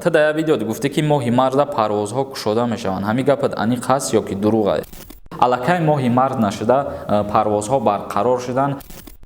تو در ویدیو گفته که ماهی مرد پروازها کشوده میشوند. همین گپت انی خاص یا که دروغه؟ الکی ماهی مرد نشده پروازها برقرار شدن.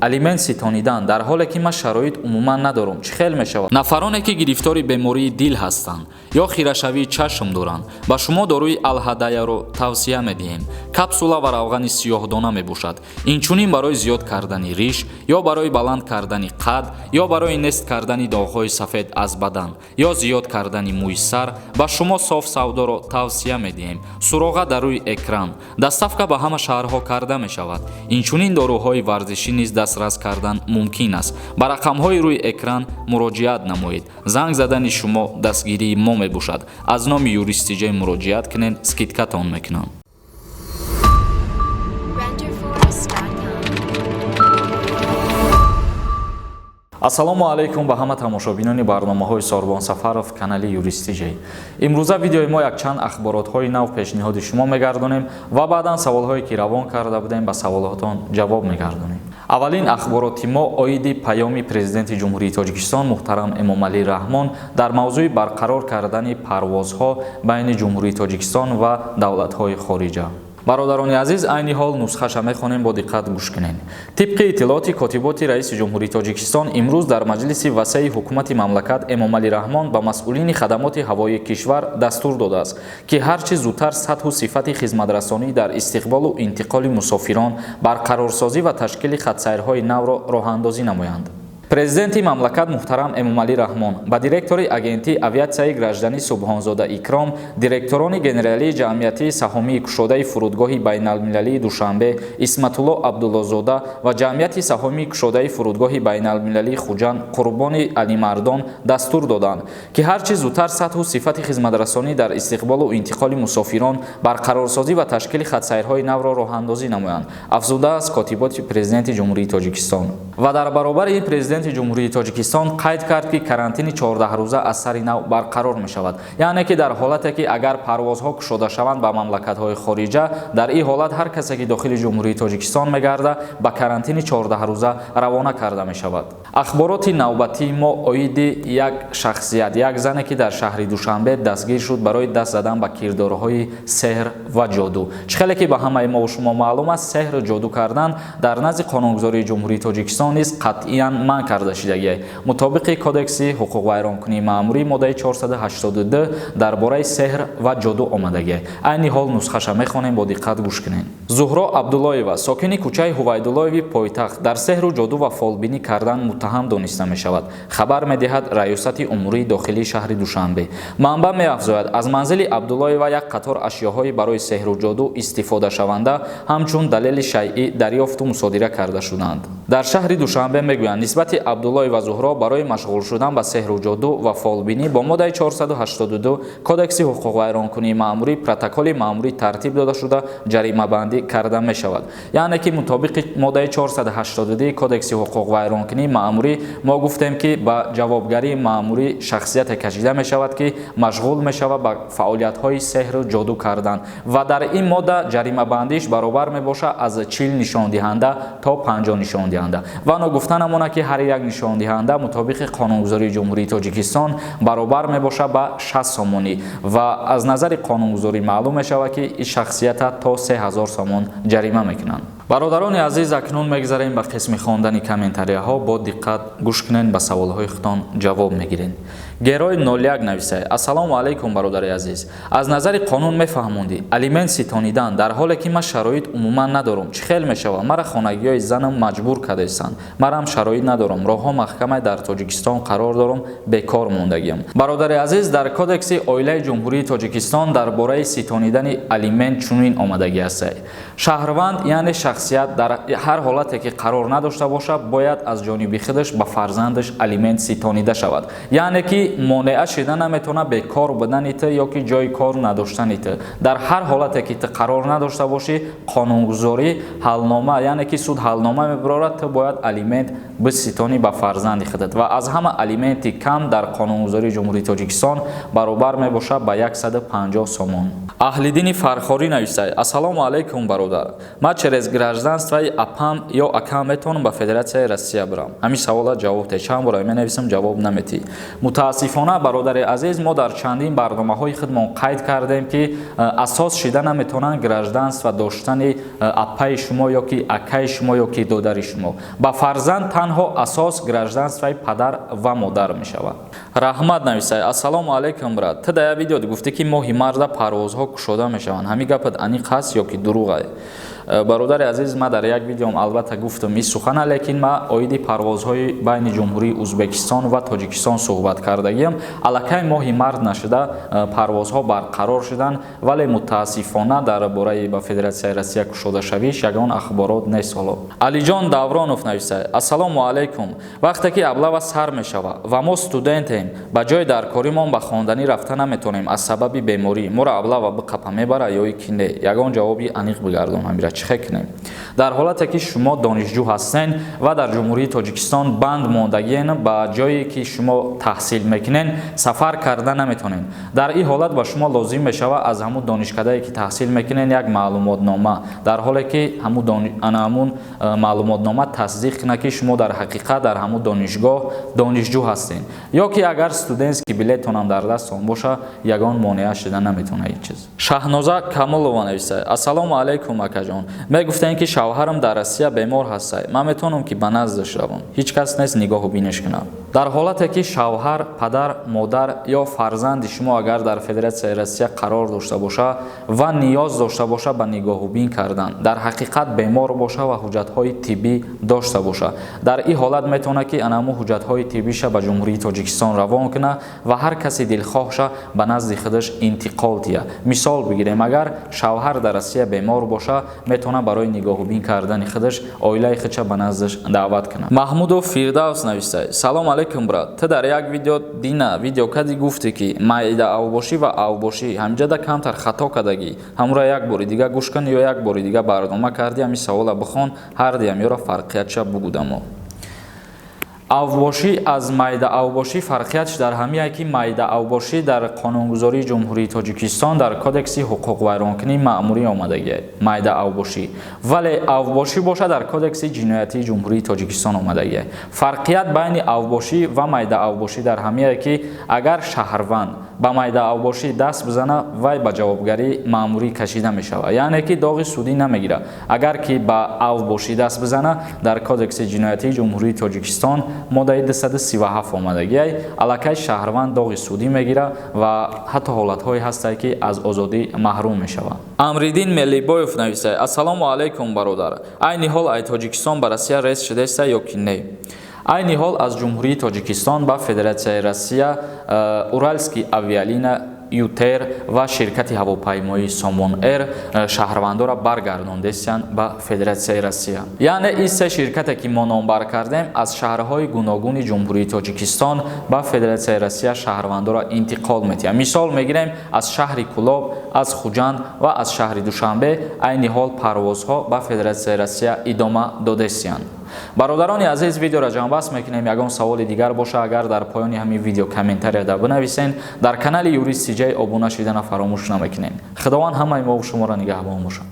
алимент ситонидан дар ҳоле ки ман шароит умуман надорам чӣ хел мешавад? нафароне ки гирифтори бемории дил ҳастанд ё хирашавии чашм доранд ба шумо доруи алҳадаяро тавсия медиҳем. капсула ва равғани сиёҳдона мебошад. инчунин барои зиёд кардани риш ё барои баланд кардани қад ё барои нест кардани доғҳои сафед аз бадан ё зиёд кардани мӯи сар ба шумо соф савдоро тавсия медиҳем. суроға дар рӯи экран доставка ба ҳама шаҳрҳо карда мешавад. инчунин доруҳои варзишӣ низ дастрас кардан мумкин аст. ба рақамҳои рӯи экран муроҷиат намоед. занг задани шумо дастгирии мо мебошад. аз номи юристи ҷой муроҷиат кунед, скидкатон мекунам. ассалому алайкум ба ҳама тамошобинони барномаҳои Сорбон Сафаров канали юристи ҷой. имрӯза видеои мо якчанд ахборотҳои нав пешниҳоди шумо мегардонем ва баъдан саволҳое ки равон карда будем ба саволотон ҷавоб мегардонем. аввалин ахбороти мо оиди паёми президенти ҷумҳурии Тоҷикистон муҳтарам Эмомалӣ Раҳмон дар мавзӯи барқарор кардани парвозҳо байни ҷумҳурии Тоҷикистон ва давлатҳои хориҷа. бародарони азиз, айни ҳол нусхаша мехонем, бо диққат гӯш кунед. тибқи иттилооти котиботи раиси ҷумҳурии Тоҷикистон имрӯз дар маҷлиси васеи ҳукумати мамлакат Эмомалӣ Раҳмон ба масъулини хадамоти ҳавоии кишвар дастур додааст ки ҳарчи зудтар сатҳу сифати хизматрасонӣ дар истиқболу интиқоли мусофирон, барқарорсозӣ ва ташкили хатсайрҳои навро роҳандозӣ намоянд. президенти мамлакат муҳтарам Эмомалӣ Раҳмон ба директори агентии авиатсияи гражданӣ Субҳонзода Икром, директорони генералии ҷамъиятии саҳомии кушодаи фурудгоҳи байналмилалии Душанбе Исматулло Абдуллозода ва ҷамъияти саҳомии кушодаи фурудгоҳи байналмилалии Хуҷанд Қурбони Алимардон дастур доданд ки ҳарчи зудтар сатҳу сифати хизматрасонӣ дар истиқболу интиқоли мусофирон, барқарорсозӣ ва ташкили хатсайрҳои навро роҳандозӣ намоянд, афзудааст котиботи президенти ҷумҳурии Тоҷикистон. ва дар баробари ин президенти ҷумҳурии Тоҷикистон қайд кард ки карантини 14-рӯза аз сари нав барқарор мешавад. яъне ки дар ҳолате ки агар парвозҳо кушода шаванд ба мамлакатҳои хориҷа, дар ин ҳолат ҳар касе ки дохили ҷумҳурии Тоҷикистон мегарда ба карантини 14-рӯза равона карда мешавад. ахбороти навбатии мо оиди як шахсият, як зане ки дар шаҳри Душанбе дастгир шуд барои даст задан ба кирдорҳои сеҳр ва ҷоду. чӣ хеле ки ба ҳамаи мо шумо маълум аст, сеҳр ҷоду кардан дар назди қонунгузории ҷумҳурии Тоҷикистон низ қатъиян манъ карда шудагист. мутобиқи кодекси ҳуқуқ вайронкунии маъмурӣ моддаи 482 дар бораи сеҳр ва ҷоду омадагист. айни ҳол нусхаша мехонем, бо диққат гӯш кунед. зуҳро Абдуллоева, сокини кӯчаи Ҳувайдуллоеви пойтахт, дар сеҳру ҷоду ва фолбинӣ кардан муттаҳам дониста мешавад. хабар медиҳад раёсати умурии дохилии шаҳри Душанбе. манбаъ меафзояд, аз манзили Абдуллоева як қатор ашёҳои барои сеҳру ҷоду истифодашаванда ҳамчун далели шайъӣ дарёфту мусодира карда шуданд. дар шаҳри Душанбе мегӯянд нисбати Абдуллоев ва Зуҳро барои машғул шудан ба сеҳру ҷоду ва фолбинӣ бо моддаи 482 кодекси ҳуқуқ вайронкунии маъмурӣ протоколи маъмурӣ тартиб дода шуда ҷаримабандӣ карда мешавад. яъне ки мутобиқи моддаи 482 кодекси ҳуқуқ вайронкунии маъмурӣ мо гуфтем ки ба ҷавобгарии маъмурӣ шахсияте кашида мешавад ки машғул мешавад ба фаъолиятҳои сеҳру ҷоду кардан ва дар ин модда ҷаримабандиш баробар мебошад аз 40 нишондиҳанда то 50 нишондиҳанда. ва оно гуфта намона ки ҳар як нишондиҳанда мутобиқи қонунгузории ҷумҳурии Тоҷикистон баробар мебошад ба 60 сомонӣ ва аз назари қонунгузорӣ маълум мешавад ки ин шахсията то 3000 сомон ҷарима мекунанд. бародарони азиз, акнун мегзарем ба қисми хондани комментарияҳо. бо диққат гӯш кунед, ба саволҳои худтон ҷавоб мегиред. герой 01 нависад: ассалому алайкум бародари азиз, аз назари қонун мефаҳмонди алимент ситонидан дар ҳоле ки ман шароит умуман надорам чӣ хел мешавад? мара хонагиҳои занам маҷбур кардастанд, марам шароит надорам, роҳҳо маҳкамаи дар Тоҷикистон қарор дорам, бекор мондагиам. бародари азиз, дар кодекси оилаи ҷумҳурии Тоҷикистон дар бораи ситонидани алимент чунин омадаги аст: шаҳрванд яъне шахсият дар ҳар ҳолате ки қарор надошта бошад бояд аз ҷониби худаш ба фарзандаш алимент ситонида шавад. яъне ки монеа шида наметавона бекор будани ту ё ки ҷои кор надоштани ту. дар ҳар ҳолате ки ту қарор надошта бошӣ, қонунгузорӣ ҳалнома, яъне ки суд ҳалнома мебарорад, ту бояд алимент биситонӣ ба фарзанди худат ва аз ҳама алименти кам дар қонунгузории ҷумҳурии Тоҷикистон баробар мебошад ба 150 сомон. Аҳлиддини Фархорӣ нависад: Ассалому алайкум бародар. Ман через гражданствои апам ё акам метавонам ба Федератсияи Россия бирам? Ҳамин савола ҷавоб те. Чанд бора менависам, ҷавоб наметӣ. Мутаассифона бародари азиз, мо дар чандин барномаҳои худмон қайд кардем ки асос шида наметавонанд гражданство доштани апаи шумо ё ки акаи шумо ё ки додари шумо. Ба фарзанд танҳо асос гражданствои падар ва модар мешавад. Раҳмат нависад: Ассалому алайкум брат. Ту дар видео гуфтӣ ки моҳи марда парвозҳо кушода мешаванд. Ҳамин гапат аниқ ҳаст ё ки дурӯғ аст? Бародари азиз, ма дар як видеом албатта гуфтам ин сухана, лекин ма оиди парвозҳои байни ҷумҳурии Узбекистон ва Тоҷикистон суҳбат кардагиам. Аллакай моҳи мард нашуда парвозҳо барқарор шуданд, вале мутаассифона дар бораи ба Федератсияи Россия кушодашавиш ягон ахборот нест. ҳоло Алиҷон Давронов нависад: Ассалому алайкум. Вақте ки аблава сар мешава ва мо студентем, ба ҷои даркоримон ба хонданӣ рафта наметавонем аз сабаби беморӣ, мора аблава биқапа мебара ё ки не? Ягон ҷавоби аниқ бигардон ҳамира. Чӣ кунем? Дар ҳолате ки шумо донишҷӯ ҳастен ва дар ҷумҳурии Тоҷикистон банд мондагиен, ба ҷое ки шумо таҳсил мекунен сафар карда наметавонен. Дар ин ҳолат ба шумо лозим мешава аз ҳамун донишкадае ки таҳсил мекунен як маълумотнома, дар ҳоле ки ҳамун маълумотнома тасдиқ кунад ки шумо дар ҳақиқат дар ҳамун донишгоҳ донишҷӯ ҳастен, ё ки агар студентский билетонам дар дастон боша, ягон монеа шуда наметавонад ҳеҷ чиз. Шаҳноза Камолова нависад: Ассалому алайкум акаҷон. Мегуфтанд ки шавҳарам дар Россия бемор ҳастай. Ман метавонам ки ба наздаш равам? Ҳеҷ кас нест нигоҳу биниш кунад. Дар ҳолате ки шавҳар, падар, модар ё фарзанди шумо агар дар Федератсияи Россия қарор дошта боша ва ниёз дошта боша ба нигоҳубин кардан, дар ҳақиқат бемор боша ва ҳуҷҷатҳои тиббӣ дошта боша, дар ин ҳолат метавонад ки анаму ҳуҷҷатҳои тиббиша ба ҷумҳурии Тоҷикистон равон кунад ва ҳар каси дилхоҳша ба назди худаш интиқол тия. Мисол бигирем, агар шавҳар дар Россия бемор боша, метавонад барои нигоҳубин кардани худаш оилаи худша ба наздаш даъват кунад. Маҳмудов Фирдавс нависад: Салом алейкум брат. Ту дар як видео дина видеокади гуфтӣ ки майда авбошӣ ва авбошӣ ҳамҷада камтар хато кардагӣ. Ҳамура як бори дига гӯш кун ё як бори дига барнома кардӣ, ҳамин савола бихон, ҳар диам ёра фарқиятша бугудамо. Авбошӣ аз майда авбошӣ фарқиятш дар ҳамие ки майда авбошӣ дар қонунгузории ҷумҳурии Тоҷикистон дар кодекси ҳуқуқвайронкунӣ маъмурӣ омадагиаст майда авбошӣ, вале авбошӣ боша дар кодекси ҷиноятии ҷумҳурии Тоҷикистон омадагиаст. Фарқият байни авбошӣ ва майда авбошӣ дар ҳамие ки агар шаҳрванд ба майда авбошӣ даст бизана, вай ба ҷавобгарии маъмурӣ кашида мешавад, яъне ки доғи судӣ намегирад. Агар ки ба авбошӣ даст бизана, дар кодекси ҷиноятии ҷумҳурии Тоҷикистон моддаи 237 омадагиаст, аллакай шаҳрванд доғи судӣ мегирад ва ҳатто ҳолатҳое ҳастанд ки аз озодӣ маҳрум мешавад. Амриддин Меллибоев нависад: Ассалому алайкум бародар. Айни ҳол ай Тоҷикистон ба Россия рейс шудеста ё ки не? Айни ҳол аз ҷумҳурии Тоҷикистон ба Федератсияи Россия Уральский авиалина ЮТЕР ва ширкати ҳавопаймоии Сомон Эр шаҳрвандора баргардондестанд ба Федератсияи Россия. Яъне ин се ширкате ки мо номбар кардем аз шаҳрҳои гуногуни ҷумҳурии Тоҷикистон ба Федератсияи Россия шаҳрвандора интиқол метиҳад. Мисол мегирем аз шаҳри Кулоб, аз Хуҷанд ва аз шаҳри Душанбе айни ҳол парвозҳо ба Федератсияи Россия идома додестанд. Бародарони азиз, видеоро ҷамъбаст мекунем. Ягон саволи дигар боша, агар дар поёни ҳамин видео комментарияда бинависен. Дар канали Юрист CJ обуна шидана фаромӯш намекунем. Худованд ҳамаи мо шуморо нигаҳбон бошад.